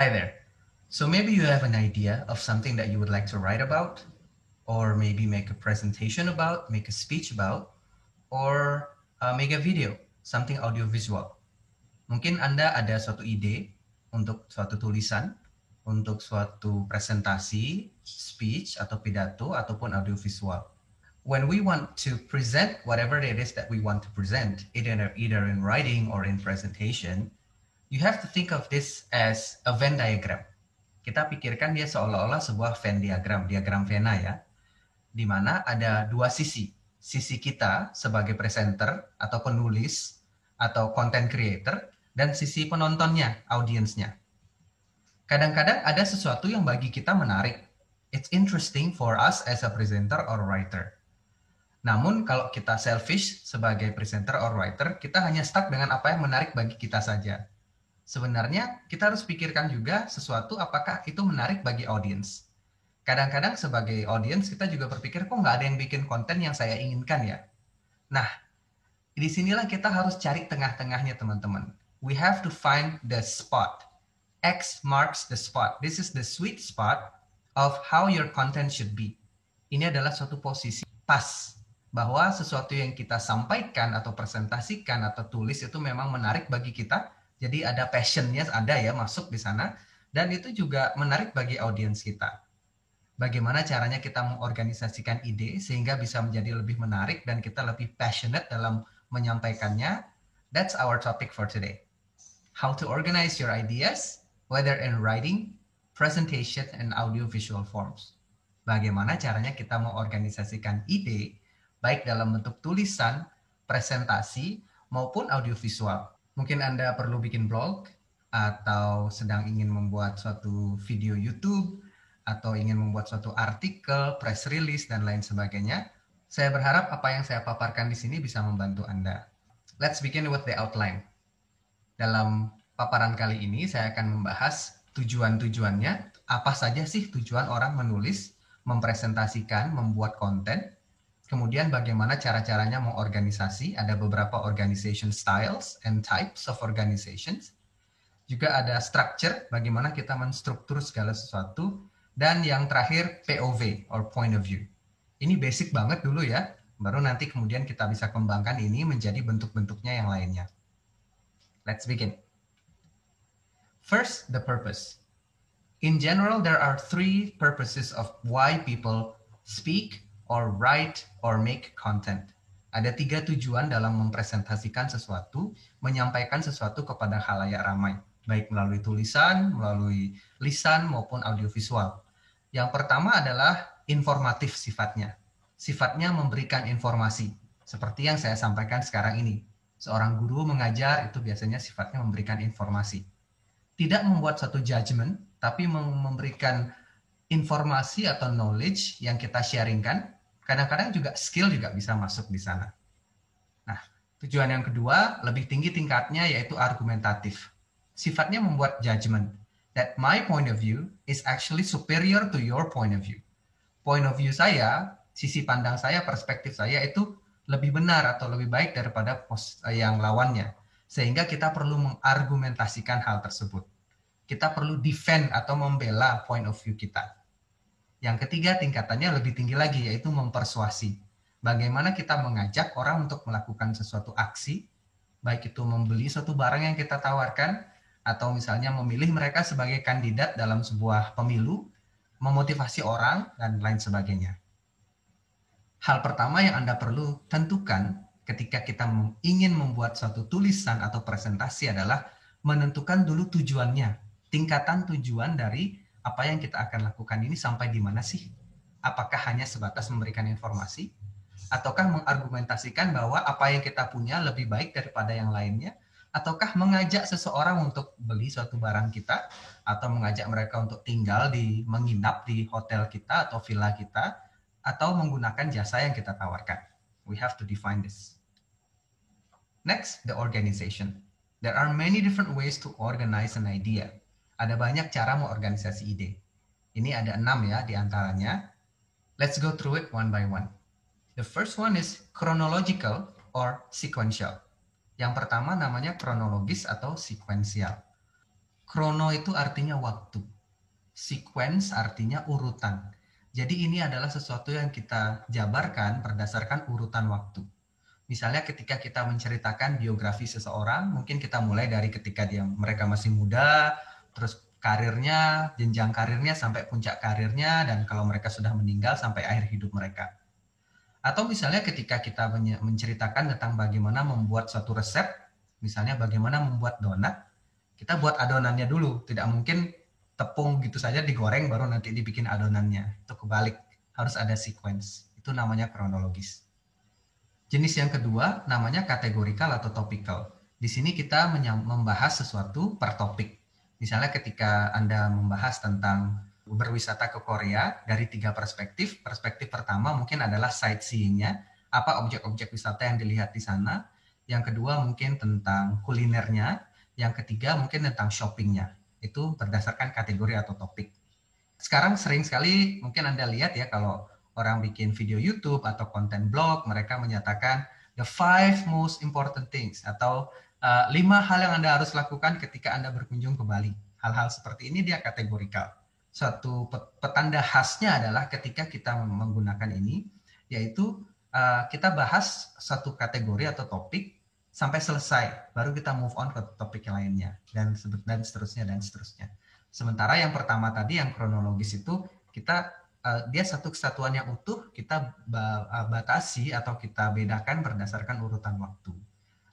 Hi there. So maybe you have an idea of something that you would like to write about, or maybe make a presentation about, make a speech about, or make a video, something audiovisual. Mungkin Anda ada suatu ide untuk suatu tulisan, untuk suatu presentasi, speech, atau pidato, ataupun audiovisual. When we want to present whatever it is that we want to present, either in writing or in presentation, you have to think of this as a Venn diagram. Kita pikirkan dia seolah-olah sebuah Venn diagram, diagram Venn ya, di mana ada dua sisi. Sisi kita sebagai presenter atau penulis atau content creator, dan sisi penontonnya, audiensnya. Kadang-kadang ada sesuatu yang bagi kita menarik. It's interesting for us as a presenter or writer. Namun kalau kita selfish sebagai presenter or writer, kita hanya stuck dengan apa yang menarik bagi kita saja. Sebenarnya kita harus pikirkan juga sesuatu apakah itu menarik bagi audiens. Kadang-kadang sebagai audiens kita juga berpikir kok nggak ada yang bikin konten yang saya inginkan ya. Nah, disinilah kita harus cari tengah-tengahnya teman-teman. We have to find the spot. X marks the spot. This is the sweet spot of how your content should be. Ini adalah suatu posisi pas bahwa sesuatu yang kita sampaikan atau presentasikan atau tulis itu memang menarik bagi kita. Jadi ada passionnya, ada ya masuk di sana. Dan itu juga menarik bagi audiens kita. Bagaimana caranya kita mengorganisasikan ide sehingga bisa menjadi lebih menarik dan kita lebih passionate dalam menyampaikannya. That's our topic for today. How to organize your ideas, whether in writing, presentation, and audiovisual forms. Bagaimana caranya kita mengorganisasikan ide, baik dalam bentuk tulisan, presentasi, maupun audiovisual. Mungkin Anda perlu bikin blog, atau sedang ingin membuat suatu video YouTube, atau ingin membuat suatu artikel, press release, dan lain sebagainya. Saya berharap apa yang saya paparkan di sini bisa membantu Anda. Let's begin with the outline. Dalam paparan kali ini, saya akan membahas tujuan-tujuannya. Apa saja sih tujuan orang menulis, mempresentasikan, membuat konten. Kemudian bagaimana cara-caranya mengorganisasi. Ada beberapa organization styles and types of organizations. Juga ada structure, bagaimana kita menstruktur segala sesuatu. Dan yang terakhir POV, or point of view. Ini basic banget dulu ya. Baru nanti kemudian kita bisa kembangkan ini menjadi bentuk-bentuknya yang lainnya. Let's begin. First, the purpose. In general, there are three purposes of why people speak, or write, or make content. Ada 3 tujuan dalam mempresentasikan sesuatu, menyampaikan sesuatu kepada khalayak ramai, baik melalui tulisan, melalui lisan, maupun audiovisual. Yang pertama adalah informatif sifatnya. Sifatnya memberikan informasi, seperti yang saya sampaikan sekarang ini. Seorang guru mengajar itu biasanya sifatnya memberikan informasi. Tidak membuat satu judgment, tapi memberikan informasi atau knowledge yang kita sharingkan. Kadang-kadang juga skill juga bisa masuk di sana. Nah, tujuan yang kedua lebih tinggi tingkatnya yaitu argumentatif. Sifatnya membuat judgment that my point of view is actually superior to your point of view. Point of view saya, sisi pandang saya, perspektif saya itu lebih benar atau lebih baik daripada yang lawannya. Sehingga kita perlu mengargumentasikan hal tersebut. Kita perlu defend atau membela point of view kita. Yang ketiga tingkatannya lebih tinggi lagi yaitu mempersuasi. Bagaimana kita mengajak orang untuk melakukan sesuatu aksi, baik itu membeli suatu barang yang kita tawarkan, atau misalnya memilih mereka sebagai kandidat dalam sebuah pemilu, memotivasi orang, dan lain sebagainya. Hal pertama yang Anda perlu tentukan ketika kita ingin membuat suatu tulisan atau presentasi adalah menentukan dulu tujuannya, tingkatan tujuan dari apa yang kita akan lakukan ini sampai di mana sih? Apakah hanya sebatas memberikan informasi? Ataukah mengargumentasikan bahwa apa yang kita punya lebih baik daripada yang lainnya? Ataukah mengajak seseorang untuk beli suatu barang kita? Atau mengajak mereka untuk tinggal menginap di hotel kita atau villa kita? Atau menggunakan jasa yang kita tawarkan? We have to define this. Next, the organization. There are many different ways to organize an idea. Ada banyak cara mengorganisasi ide. Ini ada 6 ya di antaranya. Let's go through it one by one. The first one is chronological or sequential. Yang pertama namanya kronologis atau sequential. Chrono itu artinya waktu. Sequence artinya urutan. Jadi ini adalah sesuatu yang kita jabarkan berdasarkan urutan waktu. Misalnya ketika kita menceritakan biografi seseorang, mungkin kita mulai dari ketika mereka masih muda, terus karirnya, jenjang karirnya sampai puncak karirnya, dan kalau mereka sudah meninggal sampai akhir hidup mereka. Atau misalnya ketika kita menceritakan tentang bagaimana membuat suatu resep, misalnya bagaimana membuat donat, kita buat adonannya dulu. Tidak mungkin tepung gitu saja digoreng baru nanti dibikin adonannya. Itu kebalik, harus ada sequence. Itu namanya kronologis. Jenis yang kedua namanya kategorikal atau topikal. Di sini kita membahas sesuatu per topik. Misalnya ketika Anda membahas tentang berwisata ke Korea dari 3 perspektif. Perspektif pertama mungkin adalah sightseeing-nya, apa objek-objek wisata yang dilihat di sana. Yang kedua mungkin tentang kulinernya. Yang ketiga mungkin tentang shoppingnya. Itu berdasarkan kategori atau topik. Sekarang sering sekali mungkin Anda lihat ya kalau orang bikin video YouTube atau konten blog, mereka menyatakan the 5 most important things atau 5 hal yang Anda harus lakukan ketika Anda berkunjung ke Bali. Hal-hal seperti ini dia kategorikal. Suatu petanda khasnya adalah ketika kita menggunakan ini, yaitu kita bahas satu kategori atau topik sampai selesai, baru kita move on ke topik lainnya, dan seterusnya dan seterusnya. Sementara yang pertama tadi yang kronologis itu kita dia satu kesatuan yang utuh, kita batasi atau kita bedakan berdasarkan urutan waktu.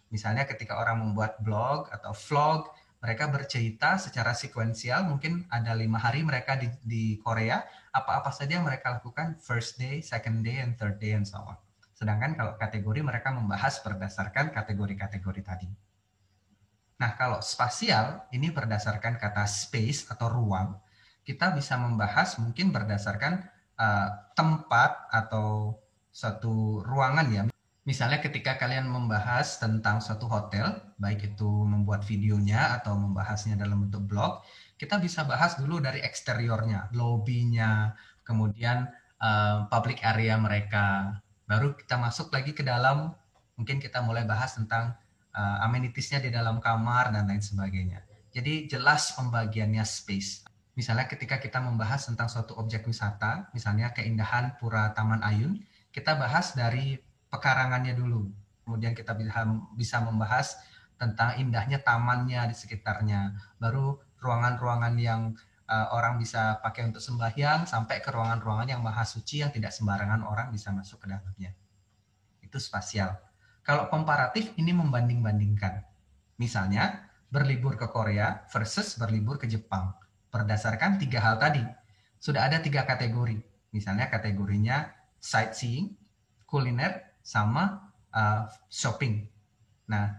Misalnya ketika orang membuat blog atau vlog, mereka bercerita secara sekuensial, mungkin ada 5 hari mereka di Korea, apa-apa saja yang mereka lakukan first day, second day, and third day, and so on. Sedangkan kalau kategori mereka membahas berdasarkan kategori-kategori tadi. Nah, kalau spasial, ini berdasarkan kata space atau ruang, kita bisa membahas mungkin berdasarkan tempat atau suatu ruangan ya. Misalnya ketika kalian membahas tentang suatu hotel, baik itu membuat videonya atau membahasnya dalam bentuk blog, kita bisa bahas dulu dari eksteriornya, lobbynya, kemudian public area mereka. Baru kita masuk lagi ke dalam, mungkin kita mulai bahas tentang amenitiesnya di dalam kamar dan lain sebagainya. Jadi jelas pembagiannya space. Misalnya ketika kita membahas tentang suatu objek wisata, misalnya keindahan Pura Taman Ayun, kita bahas dari pekarangannya dulu. Kemudian kita bisa membahas tentang indahnya tamannya di sekitarnya. Baru ruangan-ruangan yang orang bisa pakai untuk sembahyang, sampai ke ruangan-ruangan yang maha suci yang tidak sembarangan orang bisa masuk ke dalamnya. Itu spasial. Kalau komparatif ini membanding-bandingkan. Misalnya berlibur ke Korea versus berlibur ke Jepang. Berdasarkan 3 hal tadi. Sudah ada 3 kategori. Misalnya kategorinya sightseeing, kuliner, sama shopping. Nah,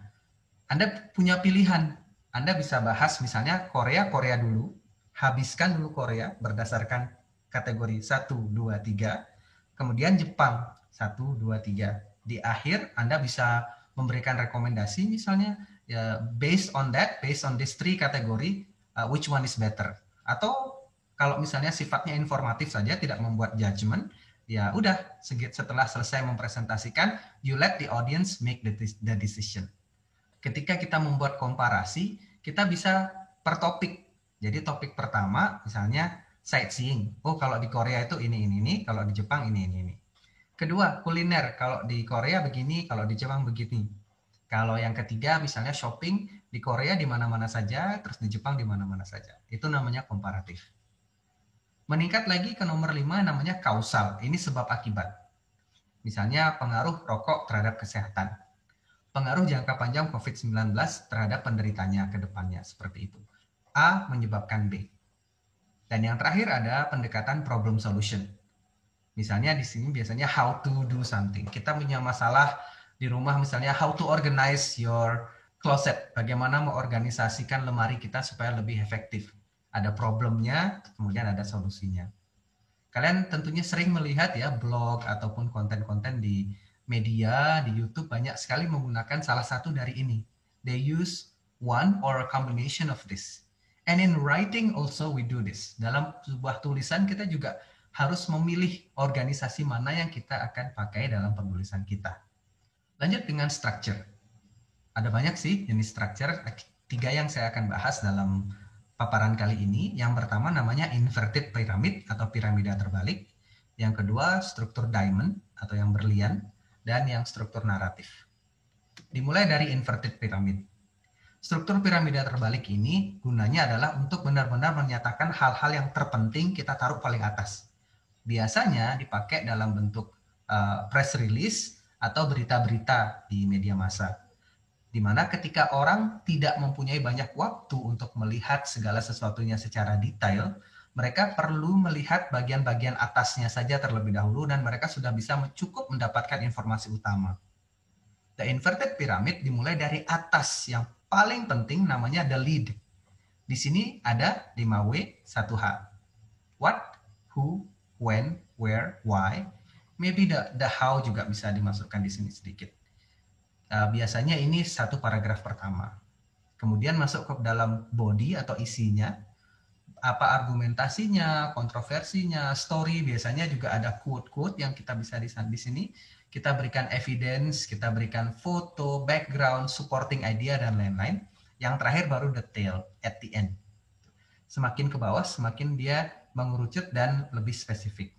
Anda punya pilihan. Anda bisa bahas misalnya Korea dulu. Habiskan dulu Korea berdasarkan kategori 1, 2, 3. Kemudian Jepang 1, 2, 3. Di akhir Anda bisa memberikan rekomendasi misalnya ya, based on this 3 kategori, which one is better. Atau kalau misalnya sifatnya informatif saja, tidak membuat judgment, ya udah setelah selesai mempresentasikan, you let the audience make the decision. Ketika kita membuat komparasi, kita bisa per topik. Jadi topik pertama misalnya sightseeing. Oh, kalau di Korea itu ini, kalau di Jepang ini. Kedua, kuliner. Kalau di Korea begini, kalau di Jepang begini. Kalau yang ketiga, misalnya shopping, di Korea di mana-mana saja, terus di Jepang di mana-mana saja. Itu namanya komparatif. Meningkat lagi ke nomor 5, namanya kausal. Ini sebab akibat. Misalnya pengaruh rokok terhadap kesehatan. Pengaruh jangka panjang COVID-19 terhadap penderitanya ke depannya, seperti itu. A menyebabkan B. Dan yang terakhir ada pendekatan problem solution. Misalnya di sini biasanya how to do something. Kita punya masalah di rumah misalnya how to organize your closet. Bagaimana mengorganisasikan lemari kita supaya lebih efektif. Ada problemnya, kemudian ada solusinya. Kalian tentunya sering melihat ya blog ataupun konten-konten di media, di YouTube banyak sekali menggunakan salah satu dari ini. They use one or a combination of this. And in writing also we do this. Dalam sebuah tulisan kita juga harus memilih organisasi mana yang kita akan pakai dalam penulisan kita. Lanjut dengan structure. Ada banyak sih jenis structure, 3 yang saya akan bahas dalam paparan kali ini. Yang pertama namanya inverted pyramid atau piramida terbalik. Yang kedua struktur diamond atau yang berlian. Dan yang struktur naratif. Dimulai dari inverted pyramid. Struktur piramida terbalik ini gunanya adalah untuk benar-benar menyatakan hal-hal yang terpenting kita taruh paling atas. Biasanya dipakai dalam bentuk press release atau berita-berita di media massa. Di mana ketika orang tidak mempunyai banyak waktu untuk melihat segala sesuatunya secara detail, mereka perlu melihat bagian-bagian atasnya saja terlebih dahulu dan mereka sudah bisa cukup mendapatkan informasi utama. The inverted pyramid dimulai dari atas yang paling penting namanya the lead. Di sini ada 5W, 1H. What, who, when, where, why. Maybe the how juga bisa dimasukkan di sini sedikit. Biasanya ini satu paragraf pertama. Kemudian masuk ke dalam body atau isinya. Apa argumentasinya, kontroversinya, story, biasanya juga ada quote-quote yang kita bisa di sini. Kita berikan evidence, kita berikan foto, background, supporting idea, dan lain-lain. Yang terakhir baru detail at the end. Semakin ke bawah, semakin dia mengerucut dan lebih spesifik.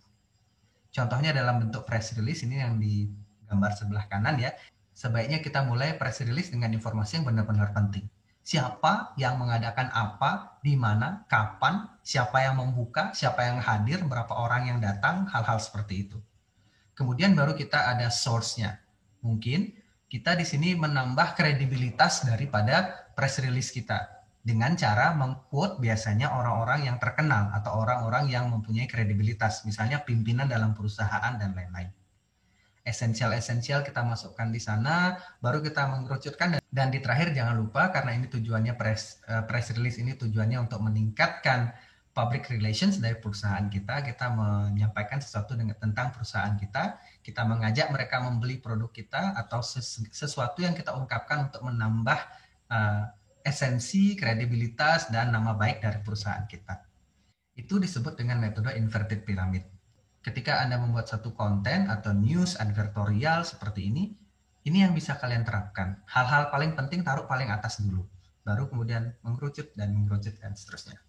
Contohnya dalam bentuk press release, ini yang di gambar sebelah kanan ya. Sebaiknya kita mulai press release dengan informasi yang benar-benar penting. Siapa yang mengadakan apa, di mana, kapan, siapa yang membuka, siapa yang hadir, berapa orang yang datang, hal-hal seperti itu. Kemudian baru kita ada source-nya. Mungkin kita di sini menambah kredibilitas daripada press release kita dengan cara meng-quote biasanya orang-orang yang terkenal atau orang-orang yang mempunyai kredibilitas, misalnya pimpinan dalam perusahaan dan lain-lain. Esensial-esensial kita masukkan di sana, baru kita mengerucutkan, dan di terakhir jangan lupa karena ini tujuannya press release ini tujuannya untuk meningkatkan public relations dari perusahaan kita menyampaikan sesuatu tentang perusahaan kita mengajak mereka membeli produk kita atau sesuatu yang kita ungkapkan untuk menambah esensi, kredibilitas, dan nama baik dari perusahaan kita. Itu disebut dengan metode inverted pyramid. Ketika Anda membuat satu konten atau news advertorial seperti ini yang bisa kalian terapkan. Hal-hal paling penting taruh paling atas dulu, baru kemudian mengerucut dan seterusnya.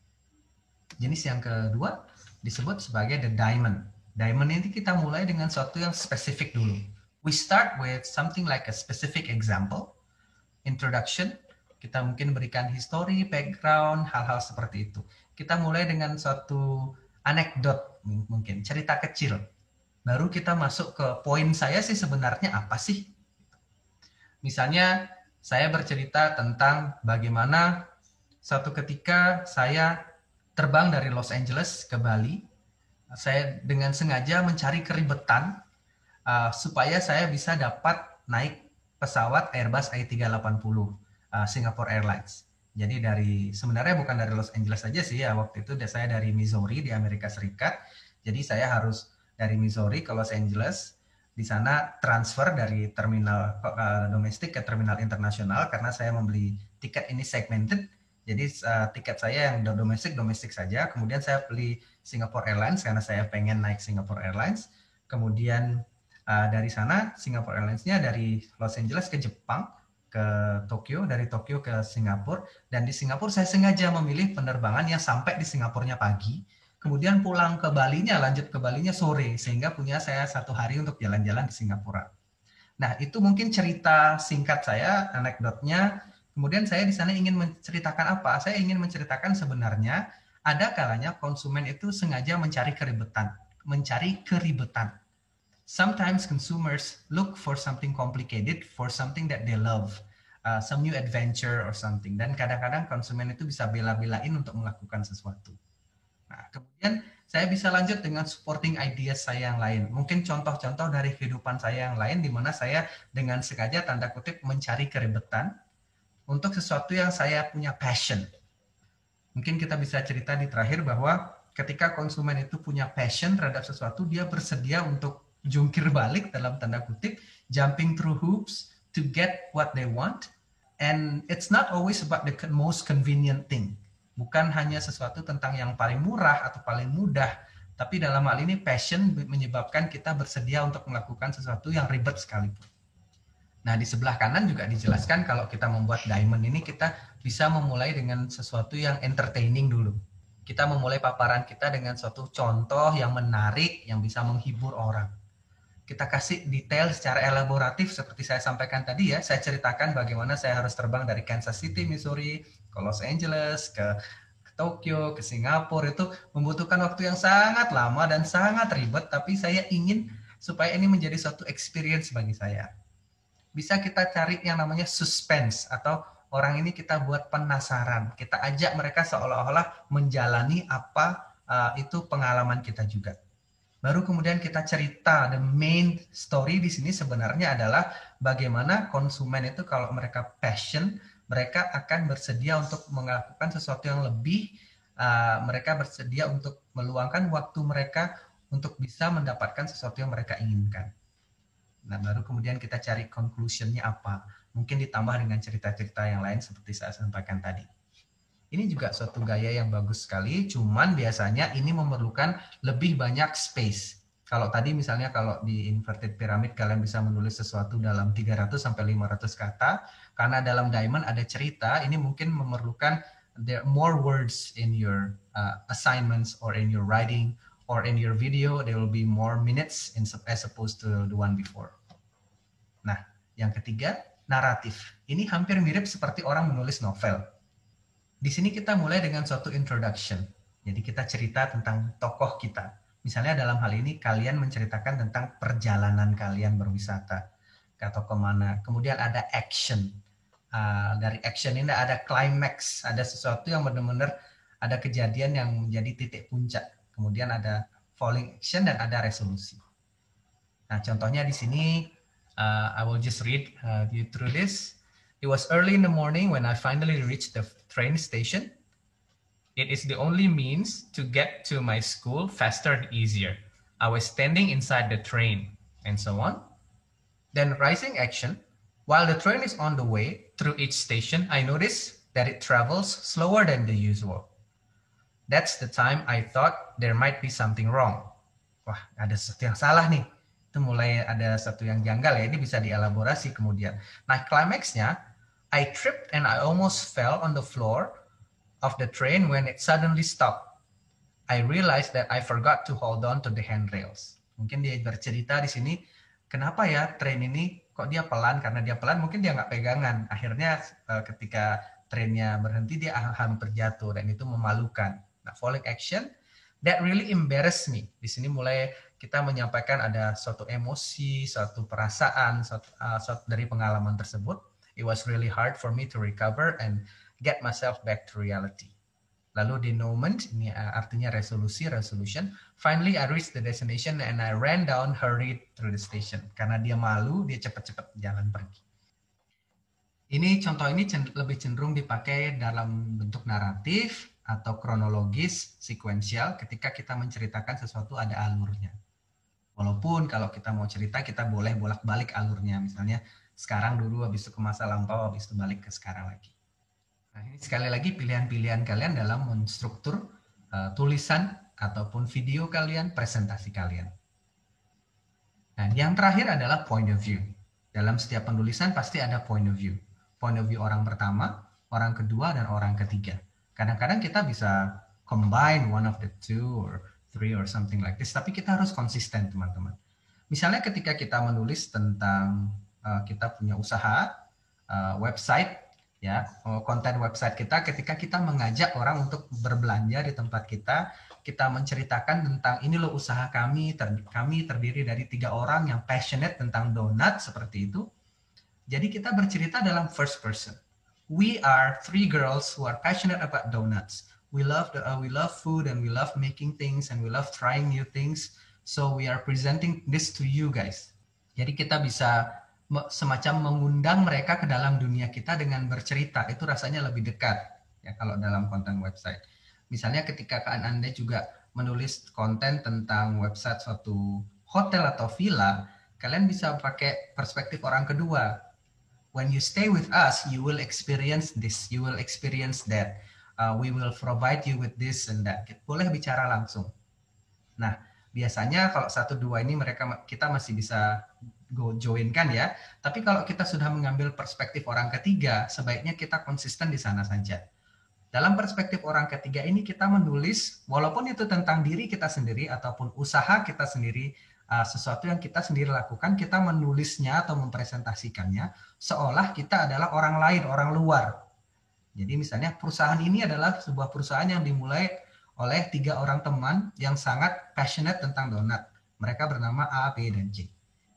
Jenis yang kedua disebut sebagai the diamond. Diamond ini kita mulai dengan sesuatu yang spesifik dulu. We start with something like a specific example, introduction. Kita mungkin berikan history, background, hal-hal seperti itu. Kita mulai dengan suatu anekdot, mungkin cerita kecil. Baru kita masuk ke poin saya sih sebenarnya apa sih? Misalnya saya bercerita tentang bagaimana suatu ketika saya terbang dari Los Angeles ke Bali. Saya dengan sengaja mencari keribetan supaya saya bisa dapat naik pesawat Airbus A380 Singapore Airlines. Jadi sebenarnya bukan dari Los Angeles saja sih ya, waktu itu saya dari Missouri di Amerika Serikat. Jadi saya harus dari Missouri ke Los Angeles, di sana transfer dari terminal domestik ke terminal internasional karena saya membeli tiket ini segmented. Jadi tiket saya yang domestik saja. Kemudian saya beli Singapore Airlines karena saya pengen naik Singapore Airlines. Kemudian dari sana Singapore Airlines-nya dari Los Angeles ke Jepang, ke Tokyo, dari Tokyo ke Singapura, dan di Singapura saya sengaja memilih penerbangan yang sampai di Singapurnya pagi, kemudian pulang ke Balinya, lanjut ke Balinya sore, sehingga punya saya 1 hari untuk jalan-jalan di Singapura. Nah, itu mungkin cerita singkat saya, anekdotnya. Kemudian saya di sana ingin menceritakan apa? Saya ingin menceritakan sebenarnya ada kalanya konsumen itu sengaja mencari keribetan. Sometimes consumers look for something complicated, for something that they love, some new adventure or something. Dan kadang-kadang konsumen itu bisa bela-belain untuk melakukan sesuatu. Nah, kemudian saya bisa lanjut dengan supporting ideas saya yang lain. Mungkin contoh-contoh dari kehidupan saya yang lain, di mana saya dengan sengaja tanda kutip mencari keribetan untuk sesuatu yang saya punya passion. Mungkin kita bisa cerita di terakhir bahwa ketika konsumen itu punya passion terhadap sesuatu, dia bersedia untuk jungkir balik dalam tanda kutip, jumping through hoops to get what they want. And it's not always about the most convenient thing. Bukan hanya sesuatu tentang yang paling murah atau paling mudah, Tapi dalam hal ini passion menyebabkan kita bersedia untuk melakukan sesuatu yang ribet sekalipun. Nah, di sebelah kanan juga dijelaskan kalau kita membuat diamond ini kita bisa memulai dengan sesuatu yang entertaining dulu. Kita memulai paparan kita dengan suatu contoh yang menarik, yang bisa menghibur orang. Kita kasih detail secara elaboratif seperti saya sampaikan tadi ya. Saya ceritakan bagaimana saya harus terbang dari Kansas City, Missouri, ke Los Angeles, ke Tokyo, ke Singapura. Itu membutuhkan waktu yang sangat lama dan sangat ribet, tapi saya ingin supaya ini menjadi suatu experience bagi saya. Bisa kita cari yang namanya suspense, atau orang ini kita buat penasaran. Kita ajak mereka seolah-olah menjalani apa itu pengalaman kita juga. Baru kemudian kita cerita. The main story di sini sebenarnya adalah bagaimana konsumen itu kalau mereka passion, mereka akan bersedia untuk melakukan sesuatu yang lebih. Mereka bersedia untuk meluangkan waktu mereka untuk bisa mendapatkan sesuatu yang mereka inginkan. Nah, baru kemudian kita cari conclusion-nya apa. Mungkin ditambah dengan cerita-cerita yang lain seperti saya sampaikan tadi. Ini juga suatu gaya yang bagus sekali, cuman biasanya ini memerlukan lebih banyak space. Kalau tadi misalnya kalau di inverted pyramid kalian bisa menulis sesuatu dalam 300 sampai 500 kata, karena dalam diamond ada cerita, ini mungkin memerlukan there more words in your assignments or in your writing or in your video. There will be more minutes as opposed to the one before. Nah, yang ketiga, naratif. Ini hampir mirip seperti orang menulis novel. Di sini kita mulai dengan suatu introduction. Jadi kita cerita tentang tokoh kita. Misalnya dalam hal ini kalian menceritakan tentang perjalanan kalian berwisata atau kemana. Kemudian ada action. Dari action ini ada climax. Ada sesuatu yang benar-benar ada kejadian yang menjadi titik puncak. Kemudian ada falling action dan ada resolusi. Nah, contohnya di sini I will just read you through this. It was early in the morning when I finally reached the train station. It is the only means to get to my school faster and easier. I was standing inside the train, and so on. Then rising action. While the train is on the way through each station, I notice that it travels slower than the usual. That's the time I thought there might be something wrong. Wah, ada sesuatu yang salah nih. Itu mulai ada sesuatu yang janggal ya. Ini bisa dielaborasi kemudian. Nah, climaxnya, I tripped and I almost fell on the floor of the train when it suddenly stopped. I realized that I forgot to hold on to the handrails. Mungkin dia bercerita di sini, kenapa ya train ini kok dia pelan? Karena dia pelan mungkin dia nggak pegangan. Akhirnya ketika trennya berhenti dia hampir jatuh dan itu memalukan. Nah, falling action, that really embarrassed me. Di sini mulai kita menyampaikan ada suatu emosi, suatu perasaan, suatu dari pengalaman tersebut. It was really hard for me to recover and get myself back to reality. Lalu denouement, ini artinya resolution. Finally, I reached the destination and I ran down, hurried through the station. Karena dia malu, dia cepat-cepat jalan pergi. Ini contoh ini lebih cenderung dipakai dalam bentuk naratif atau kronologis, sekuensial, ketika kita menceritakan sesuatu ada alurnya. Walaupun kalau kita mau cerita, kita boleh bolak-balik alurnya. Misalnya, sekarang dulu, habis itu ke masa lampau, habis itu balik ke sekarang lagi. Nah, ini sekali lagi pilihan-pilihan kalian dalam menstruktur tulisan ataupun video kalian, presentasi kalian. Nah, yang terakhir adalah point of view. Dalam setiap penulisan pasti ada point of view. Point of view orang pertama, orang kedua, dan orang ketiga. Kadang-kadang kita bisa combine one of the two or three or something like this, tapi kita harus konsisten, teman-teman. Misalnya ketika kita menulis tentang kita punya usaha, website, ya, konten website kita, ketika kita mengajak orang untuk berbelanja di tempat kita menceritakan tentang ini loh usaha kami terdiri dari 3 orang yang passionate tentang donat, seperti itu. Jadi kita bercerita dalam first person. We are 3 girls who are passionate about donuts. We love food and we love making things and we love trying new things. So we are presenting this to you guys. Jadi kita bisa semacam mengundang mereka ke dalam dunia kita dengan bercerita. Itu rasanya lebih dekat ya kalau dalam konten website. Misalnya ketika Anda juga menulis konten tentang website suatu hotel atau villa, kalian bisa pakai perspektif orang kedua. When you stay with us, you will experience this, you will experience that. We will provide you with this and that. Boleh bicara langsung. Nah, biasanya kalau 1-2 ini kita masih bisa join-kan ya. Tapi kalau kita sudah mengambil perspektif orang ketiga, sebaiknya kita konsisten di sana saja. Dalam perspektif orang ketiga ini kita menulis, walaupun itu tentang diri kita sendiri ataupun usaha kita sendiri, sesuatu yang kita sendiri lakukan, kita menulisnya atau mempresentasikannya seolah kita adalah orang lain, orang luar. Jadi misalnya perusahaan ini adalah sebuah perusahaan yang dimulai oleh 3 orang teman yang sangat passionate tentang donat. Mereka bernama A, B, dan C.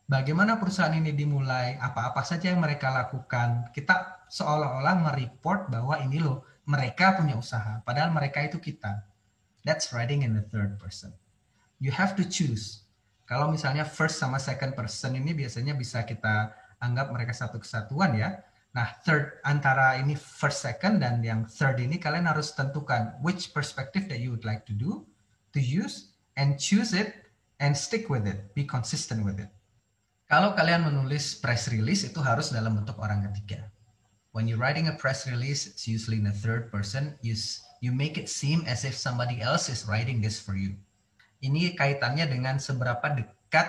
Bagaimana perusahaan ini dimulai, apa-apa saja yang mereka lakukan, kita seolah-olah mereport bahwa ini loh, mereka punya usaha, padahal mereka itu kita. That's writing in the third person. You have to choose. Kalau misalnya first sama second person ini biasanya bisa kita anggap mereka satu kesatuan ya. Nah, third antara ini first second dan yang third ini kalian harus tentukan which perspective that you would like to do, to use, and choose it, and stick with it, be consistent with it. Kalau kalian menulis press release itu harus dalam bentuk orang ketiga. When you're writing a press release, it's usually in the third person. You make it seem as if somebody else is writing this for you. Ini kaitannya dengan seberapa dekat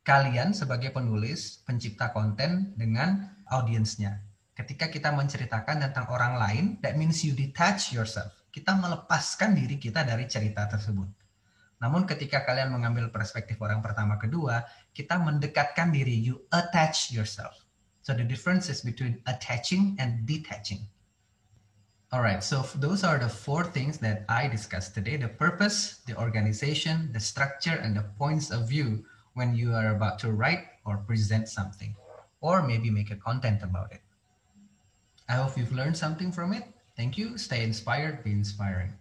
kalian sebagai penulis, pencipta konten dengan audiensnya. Ketika kita menceritakan tentang orang lain, that means you detach yourself. Kita melepaskan diri kita dari cerita tersebut. Namun ketika kalian mengambil perspektif orang pertama kedua, kita mendekatkan diri, you attach yourself. So the difference is between attaching and detaching. All right, so those are the 4 things that I discussed today: the purpose, the organization, the structure, and the points of view when you are about to write or present something, or maybe make a content about it. I hope you've learned something from it. Thank you. Stay inspired, be inspiring.